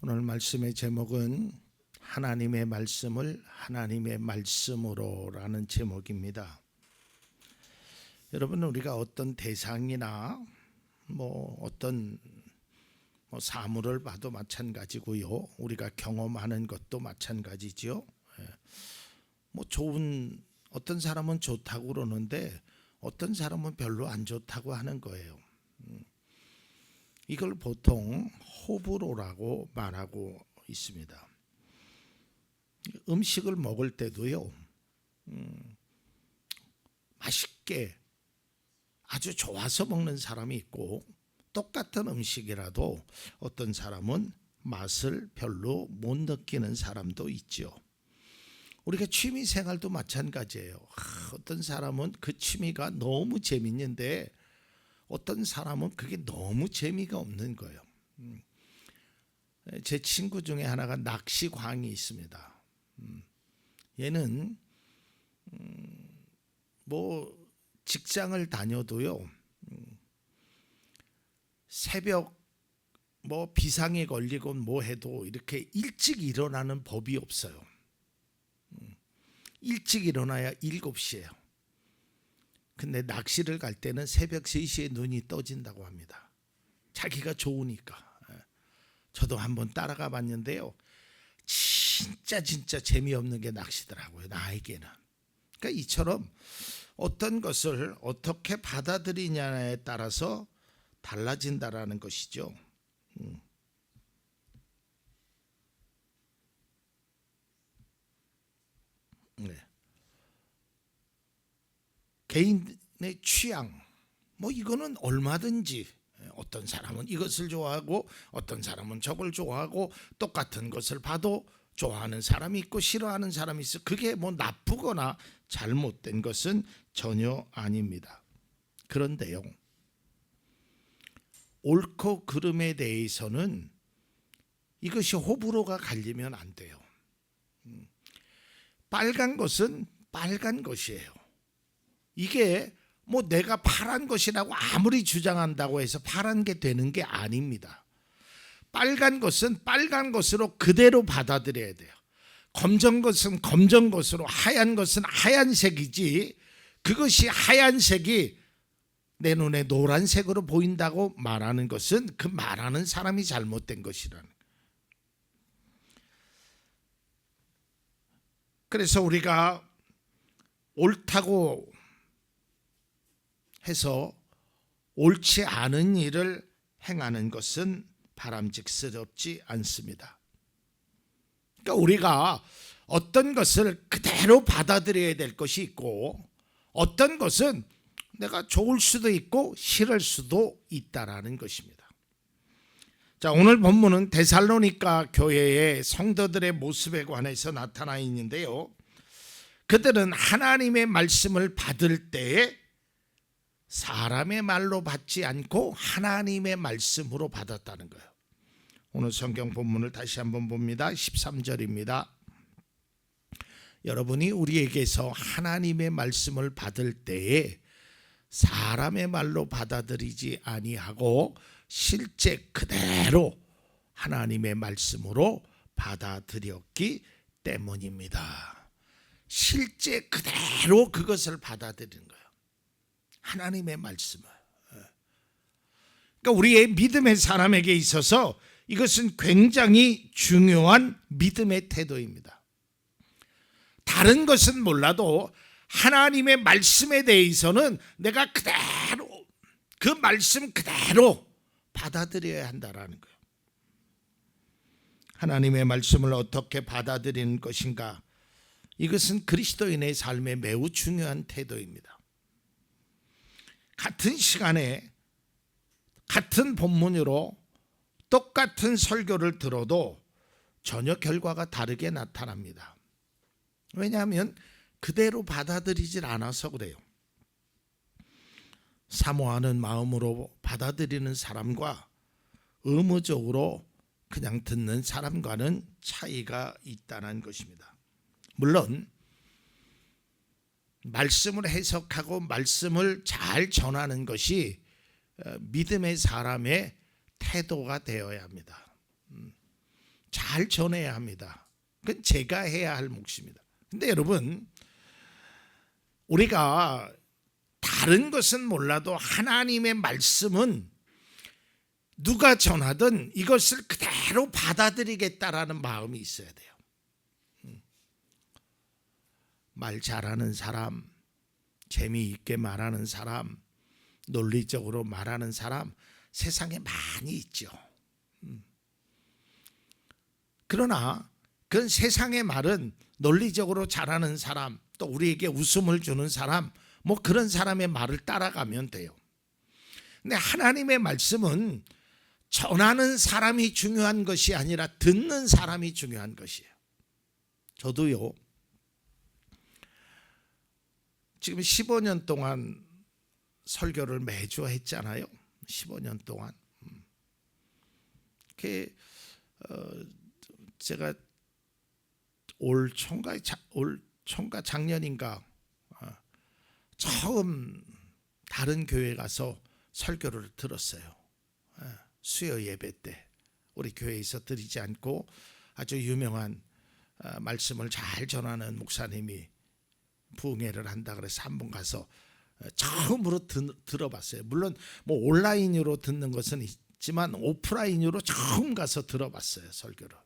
오늘 말씀의 제목은 하나님의 말씀을 하나님의 말씀으로라는 제목입니다. 여러분, 우리가 어떤 대상이나 어떤 사물을 봐도 마찬가지고요. 우리가 경험하는 것도 마찬가지죠. 어떤 사람은 좋다고 그러는데 어떤 사람은 별로 안 좋다고 하는 거예요. 이걸 보통 호불호라고 말하고 있습니다. 음식을 먹을 때도요, 맛있게 아주 좋아서 먹는 사람이 있고, 똑같은 음식이라도 어떤 사람은 맛을 별로 못 느끼는 사람도 있죠. 우리가 취미 생활도 마찬가지예요. 어떤 사람은 그 취미가 너무 재밌는데 어떤 사람은 그게 너무 재미가 없는 거예요. 제 친구 중에 하나가 낚시광이 있습니다. 얘는 직장을 다녀도요, 새벽 비상에 걸리고 해도 이렇게 일찍 일어나는 법이 없어요. 일찍 일어나야 7시예요. 근데 낚시를 갈 때는 새벽 3시에 눈이 떠진다고 합니다. 자기가 좋으니까. 저도 한번 따라가 봤는데요, 진짜 재미없는 게 낚시더라고요, 나에게는. 그러니까 이처럼 어떤 것을 어떻게 받아들이냐에 따라서 달라진다라는 것이죠. 네. 개인의 취향, 이거는 얼마든지, 어떤 사람은 이것을 좋아하고 어떤 사람은 저걸 좋아하고, 똑같은 것을 봐도 좋아하는 사람이 있고 싫어하는 사람이 있어. 그게 나쁘거나 잘못된 것은 전혀 아닙니다. 그런데요, 옳고 그름에 대해서는 이것이 호불호가 갈리면 안 돼요. 빨간 것은 빨간 것이에요. 이게 내가 파란 것이라고 아무리 주장한다고 해서 파란 게 되는 게 아닙니다. 빨간 것은 빨간 것으로 그대로 받아들여야 돼요. 검정 것은 검정 것으로, 하얀 것은 하얀색이지, 그것이 하얀색이 내 눈에 노란색으로 보인다고 말하는 것은 그 말하는 사람이 잘못된 것이라는 거예요. 그래서 우리가 옳다고 해서 옳지 않은 일을 행하는 것은 바람직스럽지 않습니다. 그러니까 우리가 어떤 것을 그대로 받아들여야 될 것이 있고, 어떤 것은 내가 좋을 수도 있고 싫을 수도 있다라는 것입니다. 자, 오늘 본문은 데살로니가 교회의 성도들의 모습에 관해서 나타나 있는데요, 그들은 하나님의 말씀을 받을 때에 사람의 말로 받지 않고 하나님의 말씀으로 받았다는 거예요. 오늘 성경 본문을 다시 한번 봅니다. 13절입니다. 여러분이 우리에게서 하나님의 말씀을 받을 때에 사람의 말로 받아들이지 아니하고 실제 그대로 하나님의 말씀으로 받아들였기 때문입니다. 실제 그대로 그것을 받아들이는 거예요, 하나님의 말씀을. 그러니까 우리의 믿음의 사람에게 있어서 이것은 굉장히 중요한 믿음의 태도입니다. 다른 것은 몰라도 하나님의 말씀에 대해서는 내가 그대로, 그 말씀 그대로 받아들여야 한다라는 거예요. 하나님의 말씀을 어떻게 받아들이는 것인가, 이것은 그리스도인의 삶에 매우 중요한 태도입니다. 같은 시간에 같은 본문으로 똑같은 설교를 들어도 전혀 결과가 다르게 나타납니다. 왜냐하면 그대로 받아들이질 않아서 그래요. 사모하는 마음으로 받아들이는 사람과 의무적으로 그냥 듣는 사람과는 차이가 있다는 것입니다. 물론 말씀을 해석하고 말씀을 잘 전하는 것이 믿음의 사람의 태도가 되어야 합니다. 잘 전해야 합니다. 그건 제가 해야 할 몫입니다. 근데 여러분, 우리가 다른 것은 몰라도 하나님의 말씀은 누가 전하든 이것을 그대로 받아들이겠다라는 마음이 있어야 돼요. 말 잘하는 사람, 재미있게 말하는 사람, 논리적으로 말하는 사람 세상에 많이 있죠. 그러나 그 세상의 말은 논리적으로 잘하는 사람, 또 우리에게 웃음을 주는 사람, 뭐 그런 사람의 말을 따라가면 돼요. 근데 하나님의 말씀은 전하는 사람이 중요한 것이 아니라 듣는 사람이 중요한 것이에요. 저도요, 지금 15년 동안 설교를 매주 했잖아요. 15년 동안. 제가 올 총가 작년인가 처음 다른 교회 가서 설교를 들었어요. 수요 예배 때 우리 교회에서 드리지 않고 아주 유명한 말씀을 잘 전하는 목사님이 부흥회를 한다 그래서 한번 가서 처음으로 들어봤어요. 물론 뭐 온라인으로 듣는 것은 있지만 오프라인으로 처음 가서 들어봤어요, 설교를.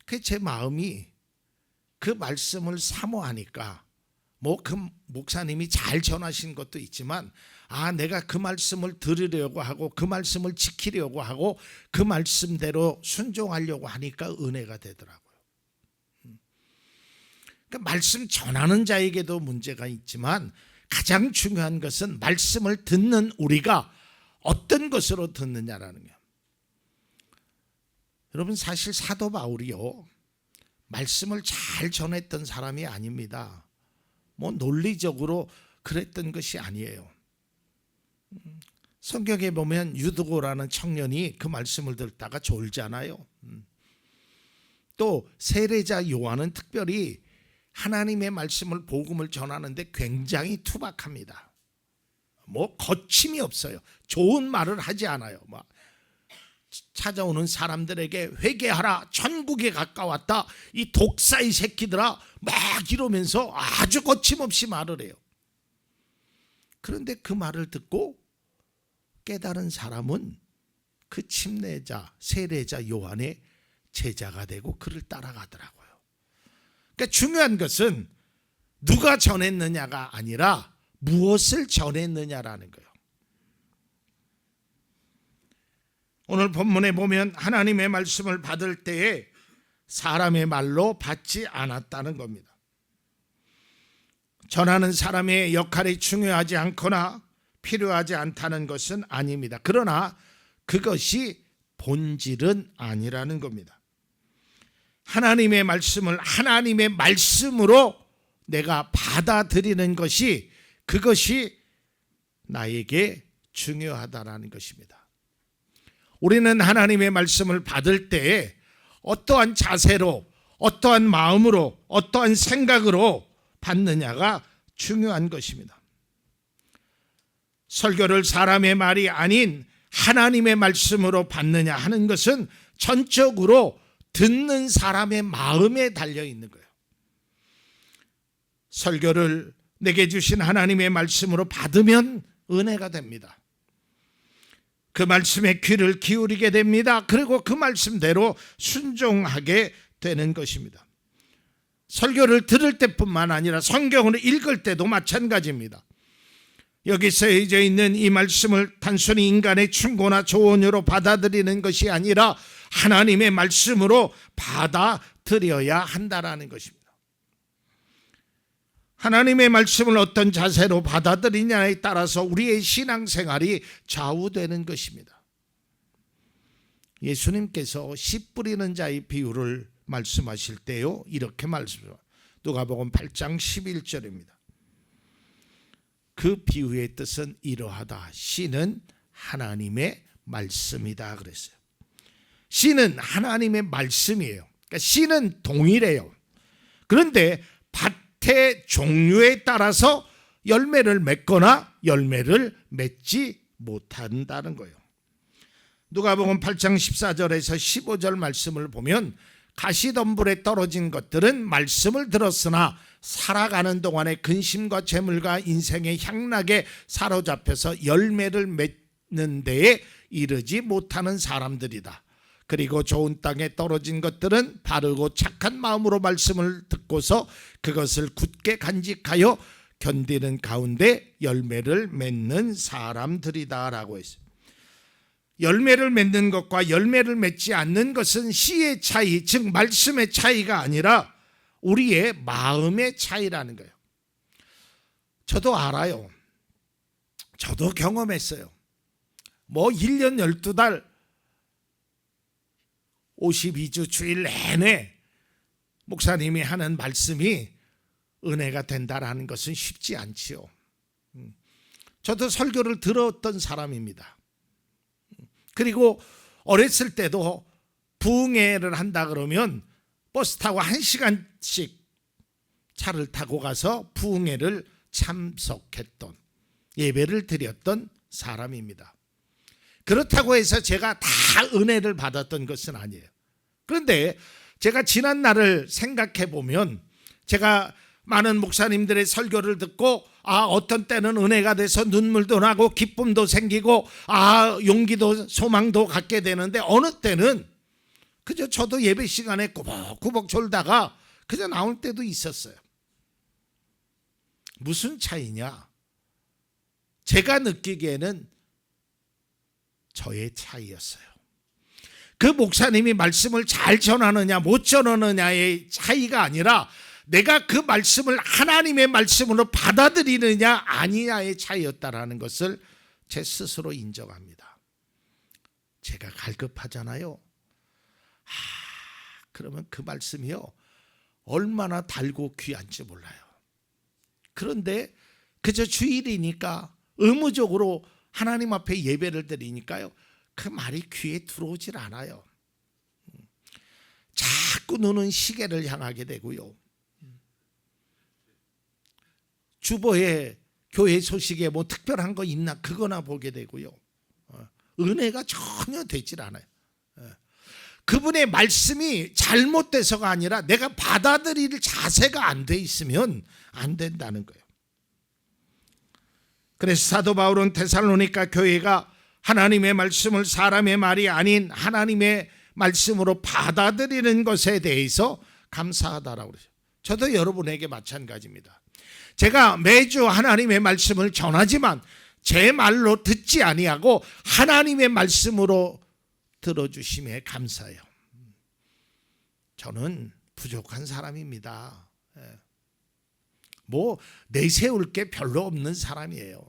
그 제 마음이 그 말씀을 사모하니까 뭐 그 목사님이 잘 전하신 것도 있지만 내가 그 말씀을 들으려고 하고 그 말씀을 지키려고 하고 그 말씀대로 순종하려고 하니까 은혜가 되더라고요. 그러니까 말씀 전하는 자에게도 문제가 있지만 가장 중요한 것은 말씀을 듣는 우리가 어떤 것으로 듣느냐라는 거예요. 여러분, 사실 사도 바울이요, 말씀을 잘 전했던 사람이 아닙니다. 뭐 논리적으로 그랬던 것이 아니에요. 성경에 보면 유드고라는 청년이 그 말씀을 듣다가 졸잖아요. 또 세례자 요한은 특별히 하나님의 말씀을 복음을 전하는데 굉장히 투박합니다. 뭐 거침이 없어요. 좋은 말을 하지 않아요. 막 찾아오는 사람들에게 회개하라, 천국에 가까웠다, 이 독사의 새끼들아, 막 이러면서 아주 거침없이 말을 해요. 그런데 그 말을 듣고 깨달은 사람은 그 침례자, 세례자 요한의 제자가 되고 그를 따라가더라고요. 그러니까 중요한 것은 누가 전했느냐가 아니라 무엇을 전했느냐라는 거예요. 오늘 본문에 보면 하나님의 말씀을 받을 때에 사람의 말로 받지 않았다는 겁니다. 전하는 사람의 역할이 중요하지 않거나 필요하지 않다는 것은 아닙니다. 그러나 그것이 본질은 아니라는 겁니다. 하나님의 말씀을 하나님의 말씀으로 내가 받아들이는 것이, 그것이 나에게 중요하다라는 것입니다. 우리는 하나님의 말씀을 받을 때 어떠한 자세로, 어떠한 마음으로, 어떠한 생각으로 받느냐가 중요한 것입니다. 설교를 사람의 말이 아닌 하나님의 말씀으로 받느냐 하는 것은 전적으로 듣는 사람의 마음에 달려 있는 거예요. 설교를 내게 주신 하나님의 말씀으로 받으면 은혜가 됩니다. 그 말씀에 귀를 기울이게 됩니다. 그리고 그 말씀대로 순종하게 되는 것입니다. 설교를 들을 때뿐만 아니라 성경을 읽을 때도 마찬가지입니다. 여기 쓰여져 있는 이 말씀을 단순히 인간의 충고나 조언으로 받아들이는 것이 아니라 하나님의 말씀으로 받아들여야 한다라는 것입니다. 하나님의 말씀을 어떤 자세로 받아들이냐에 따라서 우리의 신앙생활이 좌우되는 것입니다. 예수님께서 씨 뿌리는 자의 비유를 말씀하실 때요, 이렇게 말씀합니다. 누가복음 8장 11절입니다. 그 비유의 뜻은 이러하다. 씨는 하나님의 말씀이다 그랬어요. 씨는 하나님의 말씀이에요. 그러니까 씨는 동일해요. 그런데 밭의 종류에 따라서 열매를 맺거나 열매를 맺지 못한다는 거예요. 누가복음 8장 14절에서 15절 말씀을 보면 가시덤불에 떨어진 것들은 말씀을 들었으나 살아가는 동안에 근심과 재물과 인생의 향락에 사로잡혀서 열매를 맺는 데에 이르지 못하는 사람들이다. 그리고 좋은 땅에 떨어진 것들은 바르고 착한 마음으로 말씀을 듣고서 그것을 굳게 간직하여 견디는 가운데 열매를 맺는 사람들이다 라고 했어요. 열매를 맺는 것과 열매를 맺지 않는 것은 씨의 차이, 즉 말씀의 차이가 아니라 우리의 마음의 차이라는 거예요. 저도 알아요. 저도 경험했어요. 1년 12달 52주 주일 내내 목사님이 하는 말씀이 은혜가 된다라는 것은 쉽지 않지요. 저도 설교를 들었던 사람입니다. 그리고 어렸을 때도 부흥회를 한다 그러면 버스 타고 1시간씩 차를 타고 가서 부흥회를 참석했던, 예배를 드렸던 사람입니다. 그렇다고 해서 제가 다 은혜를 받았던 것은 아니에요. 그런데 제가 지난 날을 생각해 보면 제가 많은 목사님들의 설교를 듣고 어떤 때는 은혜가 돼서 눈물도 나고 기쁨도 생기고 용기도 소망도 갖게 되는데 어느 때는 그저 저도 예배 시간에 꾸벅꾸벅 졸다가 그저 나올 때도 있었어요. 무슨 차이냐? 제가 느끼기에는 저의 차이였어요. 그 목사님이 말씀을 잘 전하느냐 못 전하느냐의 차이가 아니라 내가 그 말씀을 하나님의 말씀으로 받아들이느냐 아니냐의 차이였다라는 것을 제 스스로 인정합니다. 제가 갈급하잖아요. 그러면 그 말씀이요 얼마나 달고 귀한지 몰라요. 그런데 그저 주일이니까 의무적으로 하나님 앞에 예배를 드리니까요 그 말이 귀에 들어오질 않아요. 자꾸 눈은 시계를 향하게 되고요. 주보에 교회 소식에 특별한 거 있나 그거나 보게 되고요. 은혜가 전혀 되질 않아요. 그분의 말씀이 잘못돼서가 아니라 내가 받아들일 자세가 안 돼 있으면 안 된다는 거예요. 그래서 사도 바울은 데살로니가 교회가 하나님의 말씀을 사람의 말이 아닌 하나님의 말씀으로 받아들이는 것에 대해서 감사하다라고 그러죠. 저도 여러분에게 마찬가지입니다. 제가 매주 하나님의 말씀을 전하지만 제 말로 듣지 아니하고 하나님의 말씀으로 들어주심에 감사해요. 저는 부족한 사람입니다. 내세울 게 별로 없는 사람이에요.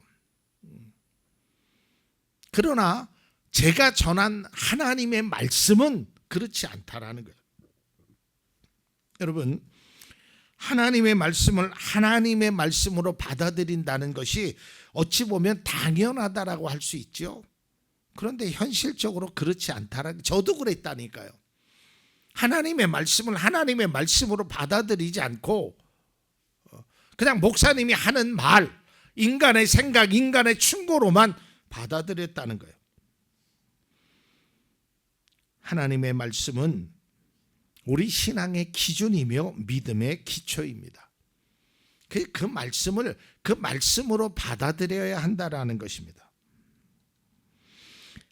그러나 제가 전한 하나님의 말씀은 그렇지 않다라는 거예요. 여러분, 하나님의 말씀을 하나님의 말씀으로 받아들인다는 것이 어찌 보면 당연하다라고 할 수 있죠. 그런데 현실적으로 그렇지 않다라는, 저도 그랬다니까요. 하나님의 말씀을 하나님의 말씀으로 받아들이지 않고 그냥 목사님이 하는 말, 인간의 생각, 인간의 충고로만 받아들였다는 거예요. 하나님의 말씀은 우리 신앙의 기준이며 믿음의 기초입니다. 그 말씀을 그 말씀으로 받아들여야 한다라는 것입니다.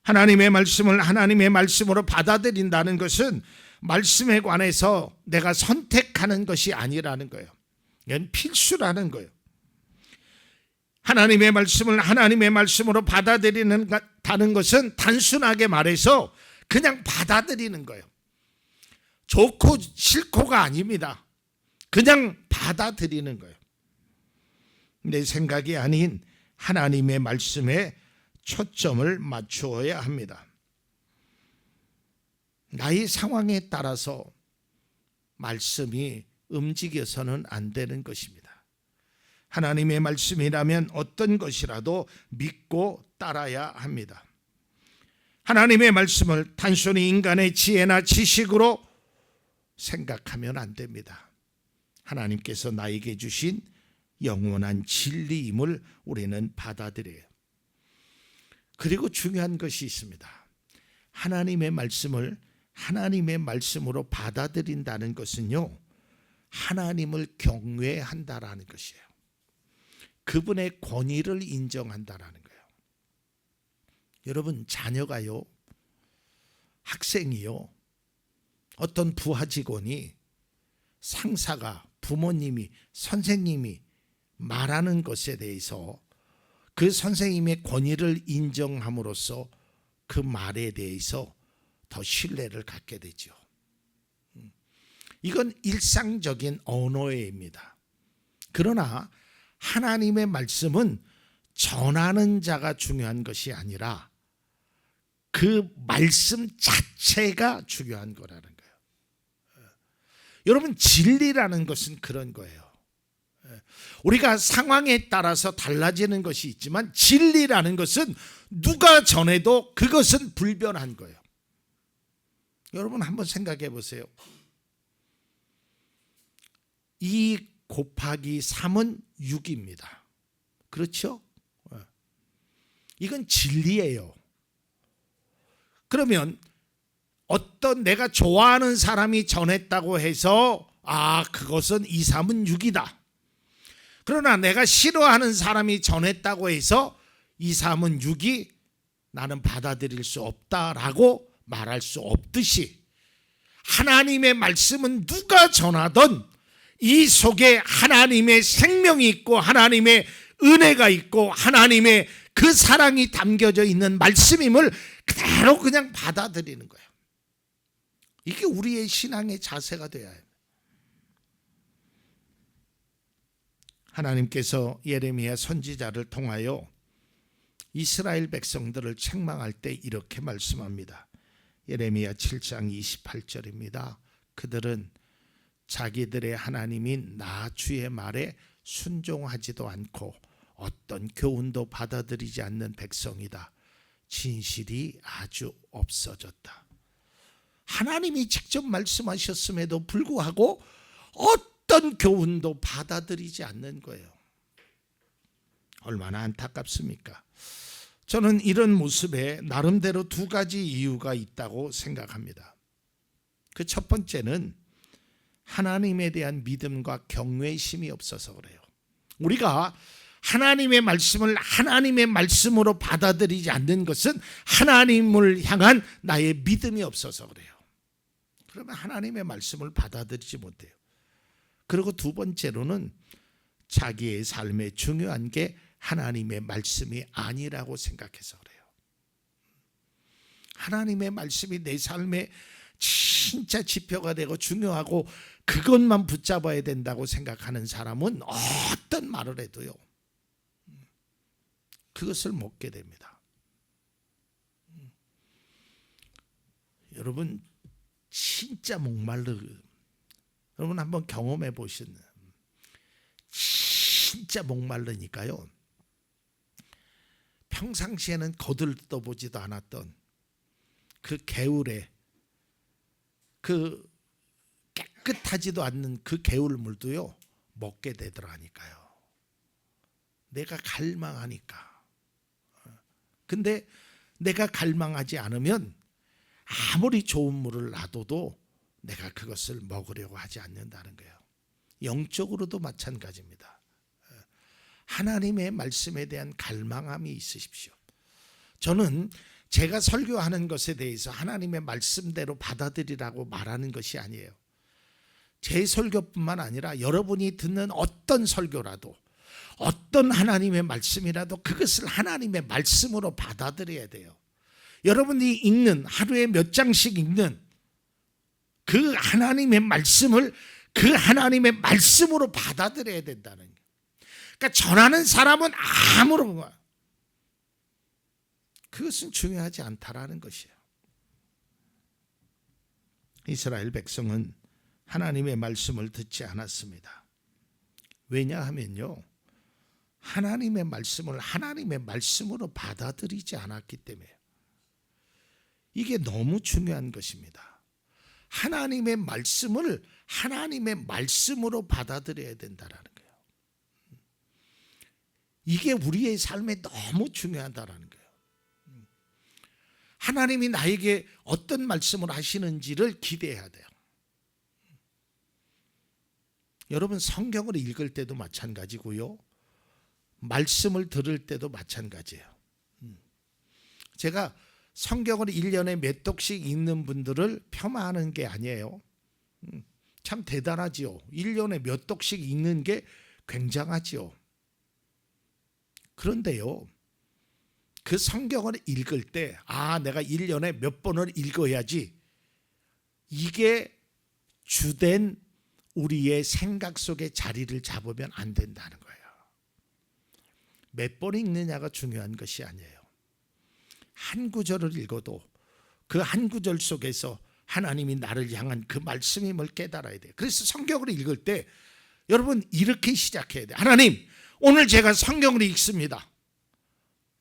하나님의 말씀을 하나님의 말씀으로 받아들인다는 것은 말씀에 관해서 내가 선택하는 것이 아니라는 거예요. 이건 필수라는 거예요. 하나님의 말씀을 하나님의 말씀으로 받아들이는다는 것은 단순하게 말해서 그냥 받아들이는 거예요. 좋고 싫고가 아닙니다. 그냥 받아들이는 거예요. 내 생각이 아닌 하나님의 말씀에 초점을 맞추어야 합니다. 나의 상황에 따라서 말씀이 움직여서는 안 되는 것입니다. 하나님의 말씀이라면 어떤 것이라도 믿고 따라야 합니다. 하나님의 말씀을 단순히 인간의 지혜나 지식으로 생각하면 안 됩니다. 하나님께서 나에게 주신 영원한 진리임을 우리는 받아들여요. 그리고 중요한 것이 있습니다. 하나님의 말씀을 하나님의 말씀으로 받아들인다는 것은요, 하나님을 경외한다라는 것이에요. 그분의 권위를 인정한다라는 거예요. 여러분, 자녀가요, 학생이요, 어떤 부하 직원이, 상사가, 부모님이, 선생님이 말하는 것에 대해서 그 선생님의 권위를 인정함으로써 그 말에 대해서 더 신뢰를 갖게 되죠. 이건 일상적인 언어입니다. 그러나 하나님의 말씀은 전하는 자가 중요한 것이 아니라 그 말씀 자체가 중요한 거라는 거예요. 여러분, 진리라는 것은 그런 거예요. 우리가 상황에 따라서 달라지는 것이 있지만 진리라는 것은 누가 전해도 그것은 불변한 거예요. 여러분, 한번 생각해 보세요. 2 곱하기 3은 6입니다. 그렇죠? 이건 진리예요. 그러면 어떤 내가 좋아하는 사람이 전했다고 해서 그것은 2, 3은 6이다. 그러나 내가 싫어하는 사람이 전했다고 해서 2, 3은 6이 나는 받아들일 수 없다라고 말할 수 없듯이 하나님의 말씀은 누가 전하든 이 속에 하나님의 생명이 있고 하나님의 은혜가 있고 하나님의 그 사랑이 담겨져 있는 말씀임을 그대로 그냥 받아들이는 거예요. 이게 우리의 신앙의 자세가 되어야 해요. 하나님께서 예레미야 선지자를 통하여 이스라엘 백성들을 책망할 때 이렇게 말씀합니다. 예레미야 7장 28절입니다. 그들은 자기들의 하나님인 나 주의 말에 순종하지도 않고 어떤 교훈도 받아들이지 않는 백성이다. 진실이 아주 없어졌다. 하나님이 직접 말씀하셨음에도 불구하고 어떤 교훈도 받아들이지 않는 거예요. 얼마나 안타깝습니까? 저는 이런 모습에 나름대로 두 가지 이유가 있다고 생각합니다. 그 첫 번째는 하나님에 대한 믿음과 경외심이 없어서 그래요. 우리가 하나님의 말씀을 하나님의 말씀으로 받아들이지 않는 것은 하나님을 향한 나의 믿음이 없어서 그래요. 그러면 하나님의 말씀을 받아들이지 못해요. 그리고 두 번째로는 자기의 삶에 중요한 게 하나님의 말씀이 아니라고 생각해서 그래요. 하나님의 말씀이 내 삶에 진짜 지표가 되고 중요하고 그것만 붙잡아야 된다고 생각하는 사람은 어떤 말을 해도요, 그것을 먹게 됩니다. 여러분, 진짜 목말르, 여러분 한번 경험해 보시는, 진짜 목말르니까요, 평상시에는 거들떠보지도 않았던 그 개울에, 그 깨끗하지도 않는 그 개울물도요 먹게 되더라니까요. 내가 갈망하니까. 근데 내가 갈망하지 않으면 아무리 좋은 물을 놔둬도 내가 그것을 먹으려고 하지 않는다는 거예요. 영적으로도 마찬가지입니다. 하나님의 말씀에 대한 갈망함이 있으십시오. 저는 제가 설교하는 것에 대해서 하나님의 말씀대로 받아들이라고 말하는 것이 아니에요. 제 설교뿐만 아니라 여러분이 듣는 어떤 설교라도, 어떤 하나님의 말씀이라도 그것을 하나님의 말씀으로 받아들여야 돼요. 여러분이 읽는, 하루에 몇 장씩 읽는 그 하나님의 말씀을 그 하나님의 말씀으로 받아들여야 된다는 거예요. 그러니까 전하는 사람은 아무런, 그것은 중요하지 않다라는 것이에요. 이스라엘 백성은 하나님의 말씀을 듣지 않았습니다. 왜냐하면요, 하나님의 말씀을 하나님의 말씀으로 받아들이지 않았기 때문에. 이게 너무 중요한 것입니다. 하나님의 말씀을 하나님의 말씀으로 받아들여야 된다는 거예요. 이게 우리의 삶에 너무 중요하다는 거예요. 하나님이 나에게 어떤 말씀을 하시는지를 기대해야 돼요. 여러분, 성경을 읽을 때도 마찬가지고요, 말씀을 들을 때도 마찬가지예요. 제가 성경을 1년에 몇 독씩 읽는 분들을 폄하하는 게 아니에요. 참 대단하지요. 1년에 몇 독씩 읽는 게 굉장하지요. 그런데요, 그 성경을 읽을 때 내가 1년에 몇 번을 읽어야지, 이게 주된 우리의 생각 속에 자리를 잡으면 안 된다는 거예요. 몇 번 읽느냐가 중요한 것이 아니에요. 한 구절을 읽어도 그 한 구절 속에서 하나님이 나를 향한 그 말씀임을 깨달아야 돼요. 그래서 성경을 읽을 때 여러분 이렇게 시작해야 돼요. 하나님, 오늘 제가 성경을 읽습니다.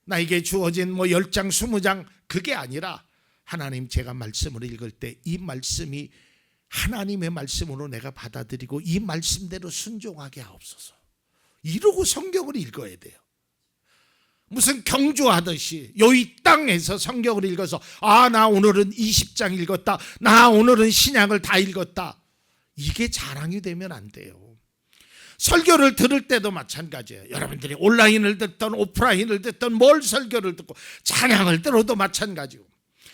나에게 주어진 10장 20장 그게 아니라, 하나님, 제가 말씀을 읽을 때 이 말씀이 하나님의 말씀으로 내가 받아들이고 이 말씀대로 순종하게 하옵소서. 이러고 성경을 읽어야 돼요. 무슨 경주하듯이 이 땅에서 성경을 읽어서 나 오늘은 20장 읽었다, 나 오늘은 신약을 다 읽었다, 이게 자랑이 되면 안 돼요. 설교를 들을 때도 마찬가지예요. 여러분들이 온라인을 듣던 오프라인을 듣던 뭘 설교를 듣고 찬양을 들어도 마찬가지고,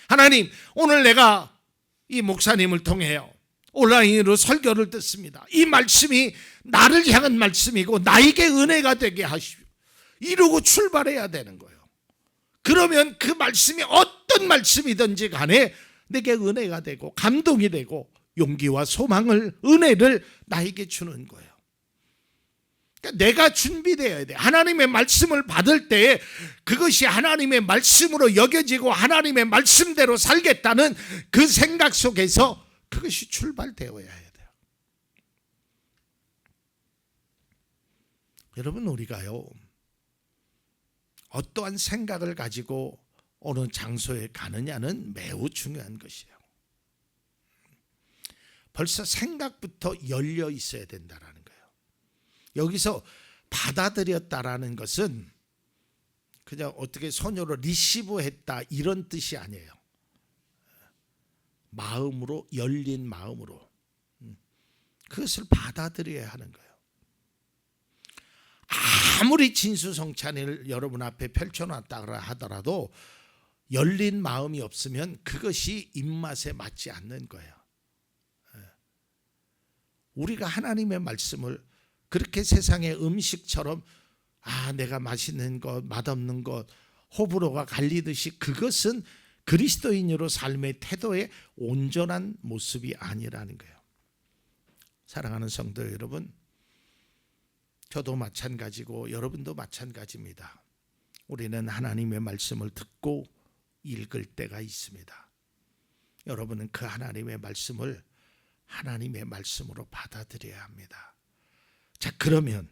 하나님, 오늘 내가 이 목사님을 통해요 온라인으로 설교를 듣습니다. 이 말씀이 나를 향한 말씀이고 나에게 은혜가 되게 하시오. 이러고 출발해야 되는 거예요. 그러면 그 말씀이 어떤 말씀이든지 간에 내게 은혜가 되고 감동이 되고 용기와 소망을, 은혜를 나에게 주는 거예요. 그러니까 내가 준비되어야 돼. 하나님의 말씀을 받을 때 그것이 하나님의 말씀으로 여겨지고 하나님의 말씀대로 살겠다는 그 생각 속에서 그것이 출발되어야 돼요. 여러분, 우리가요, 어떠한 생각을 가지고 어느 장소에 가느냐는 매우 중요한 것이에요. 벌써 생각부터 열려 있어야 된다는 거예요. 여기서 받아들였다라는 것은 그냥 어떻게 손으로 리시브했다 이런 뜻이 아니에요. 마음으로, 열린 마음으로 그것을 받아들여야 하는 거예요. 아무리 진수성찬을 여러분 앞에 펼쳐놨다 하더라도 열린 마음이 없으면 그것이 입맛에 맞지 않는 거예요. 우리가 하나님의 말씀을 그렇게 세상의 음식처럼 내가 맛있는 것, 맛없는 것, 호불호가 갈리듯이, 그것은 그리스도인으로 삶의 태도의 온전한 모습이 아니라는 거예요. 사랑하는 성도 여러분, 저도 마찬가지고 여러분도 마찬가지입니다. 우리는 하나님의 말씀을 듣고 읽을 때가 있습니다. 여러분은 그 하나님의 말씀을 하나님의 말씀으로 받아들여야 합니다. 자, 그러면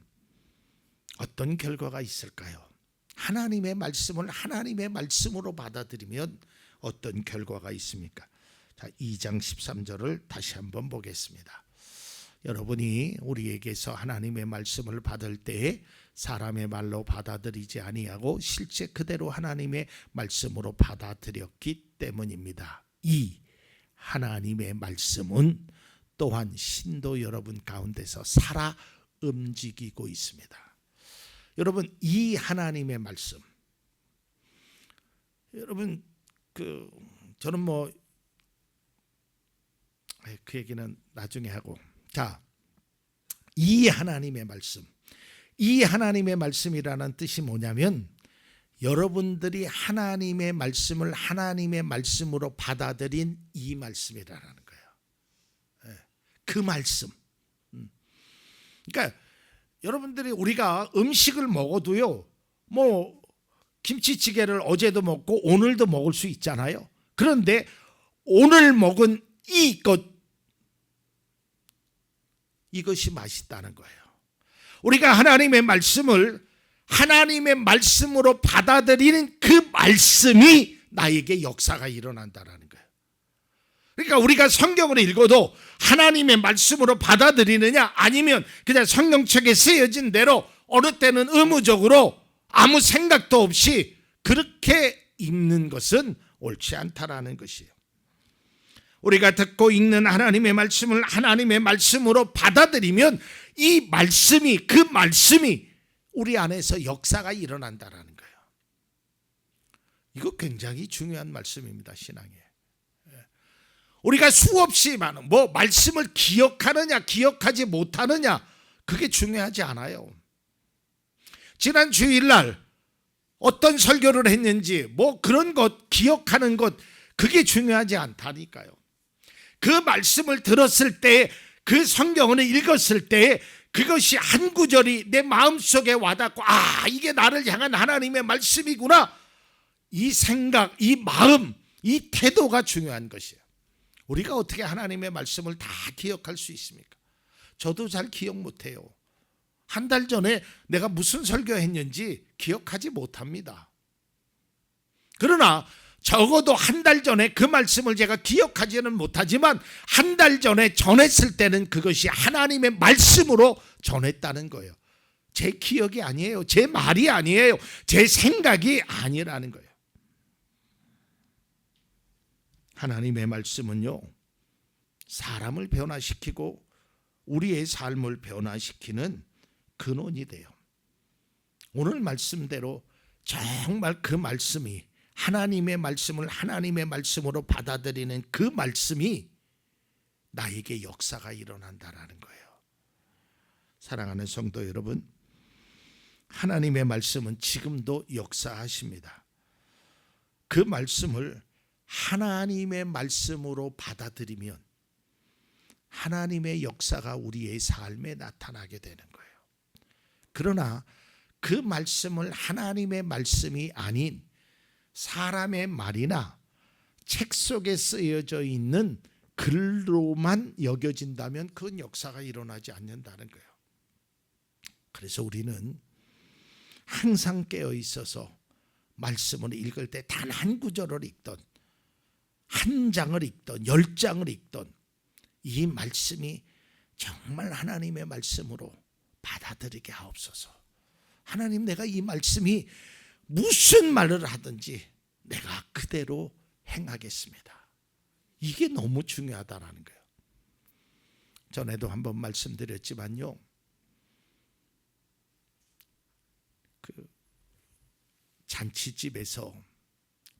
어떤 결과가 있을까요? 하나님의 말씀을 하나님의 말씀으로 받아들이면 어떤 결과가 있습니까? 자, 2장 13절을 다시 한번 보겠습니다. 여러분이 우리에게서 하나님의 말씀을 받을 때에 사람의 말로 받아들이지 아니하고 실제 그대로 하나님의 말씀으로 받아들였기 때문입니다. 이 하나님의 말씀은 또한 신도 여러분 가운데서 살아 움직이고 있습니다. 여러분, 이 하나님의 말씀, 여러분 저는 그 얘기는 나중에 하고, 자, 이 하나님의 말씀, 이 하나님의 말씀이라는 뜻이 뭐냐면 여러분들이 하나님의 말씀을 하나님의 말씀으로 받아들인 이 말씀이라는 거예요. 그 말씀. 그러니까 여러분들이, 우리가 음식을 먹어도요, 김치찌개를 어제도 먹고 오늘도 먹을 수 있잖아요. 그런데 오늘 먹은 이것이 맛있다는 거예요. 우리가 하나님의 말씀을 하나님의 말씀으로 받아들이는 그 말씀이 나에게 역사가 일어난다는 거예요. 그러니까 우리가 성경을 읽어도 하나님의 말씀으로 받아들이느냐, 아니면 그냥 성경책에 쓰여진 대로 어느 때는 의무적으로 아무 생각도 없이 그렇게 읽는 것은 옳지 않다라는 것이에요. 우리가 듣고 읽는 하나님의 말씀을 하나님의 말씀으로 받아들이면 이 말씀이, 그 말씀이 우리 안에서 역사가 일어난다라는 거예요. 이거 굉장히 중요한 말씀입니다, 신앙에. 우리가 수없이 많은 말씀을 기억하느냐 기억하지 못하느냐 그게 중요하지 않아요. 지난 주일날 어떤 설교를 했는지 그런 것 기억하는 것 그게 중요하지 않다니까요. 그 말씀을 들었을 때, 그 성경을 읽었을 때 그것이 한 구절이 내 마음속에 와닿고 이게 나를 향한 하나님의 말씀이구나, 이 생각, 이 마음, 이 태도가 중요한 것이에요. 우리가 어떻게 하나님의 말씀을 다 기억할 수 있습니까? 저도 잘 기억 못해요. 한 달 전에 내가 무슨 설교했는지 기억하지 못합니다. 그러나 적어도 한 달 전에 그 말씀을 제가 기억하지는 못하지만 한 달 전에 전했을 때는 그것이 하나님의 말씀으로 전했다는 거예요. 제 기억이 아니에요. 제 말이 아니에요. 제 생각이 아니라는 거예요. 하나님의 말씀은요, 사람을 변화시키고 우리의 삶을 변화시키는 근원이 돼요. 오늘 말씀대로 정말 그 말씀이, 하나님의 말씀을 하나님의 말씀으로 받아들이는 그 말씀이 나에게 역사가 일어난다라는 거예요. 사랑하는 성도 여러분, 하나님의 말씀은 지금도 역사하십니다. 그 말씀을 하나님의 말씀으로 받아들이면 하나님의 역사가 우리의 삶에 나타나게 되는 거예요. 그러나 그 말씀을 하나님의 말씀이 아닌 사람의 말이나 책 속에 쓰여져 있는 글로만 여겨진다면 그건 역사가 일어나지 않는다는 거예요. 그래서 우리는 항상 깨어 있어서 말씀을 읽을 때 단 한 구절을 읽던, 한 장을 읽던, 10장을 읽던 이 말씀이 정말 하나님의 말씀으로 받아들이게 하옵소서. 하나님, 내가 이 말씀이 무슨 말을 하든지 내가 그대로 행하겠습니다. 이게 너무 중요하다는 거예요. 전에도 한번 말씀드렸지만요, 그 잔치집에서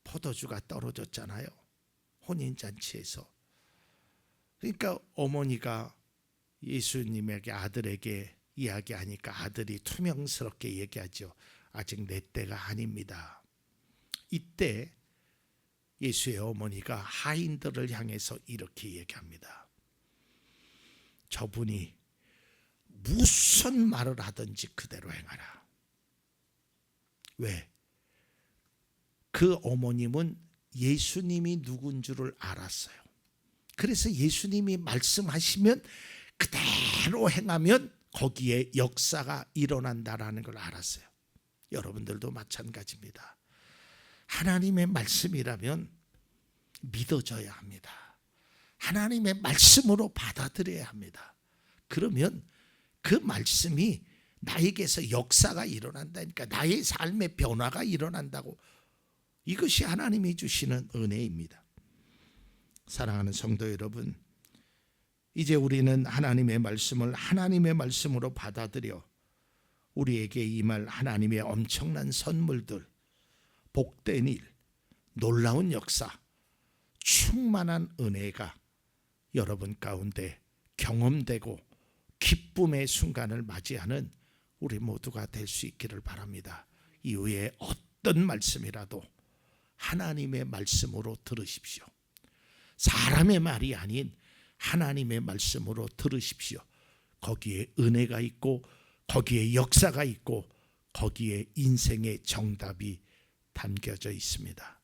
포도주가 떨어졌잖아요. 혼인잔치에서. 그러니까 어머니가 예수님에게, 아들에게 이야기하니까 아들이 투명스럽게 얘기하죠. 아직 내 때가 아닙니다. 이때 예수의 어머니가 하인들을 향해서 이렇게 얘기합니다. 저분이 무슨 말을 하든지 그대로 행하라. 왜? 그 어머님은 예수님이 누군 줄을 알았어요. 그래서 예수님이 말씀하시면 그대로 행하면 거기에 역사가 일어난다라는 걸 알았어요. 여러분들도 마찬가지입니다. 하나님의 말씀이라면 믿어져야 합니다. 하나님의 말씀으로 받아들여야 합니다. 그러면 그 말씀이 나에게서 역사가 일어난다니까, 나의 삶의 변화가 일어난다고. 이것이 하나님이 주시는 은혜입니다. 사랑하는 성도 여러분, 이제 우리는 하나님의 말씀을 하나님의 말씀으로 받아들여 우리에게 임할 하나님의 엄청난 선물들, 복된 일, 놀라운 역사, 충만한 은혜가 여러분 가운데 경험되고 기쁨의 순간을 맞이하는 우리 모두가 될 수 있기를 바랍니다. 이후에 어떤 말씀이라도 하나님의 말씀으로 들으십시오. 사람의 말이 아닌 하나님의 말씀으로 들으십시오. 거기에 은혜가 있고 거기에 역사가 있고 거기에 인생의 정답이 담겨져 있습니다.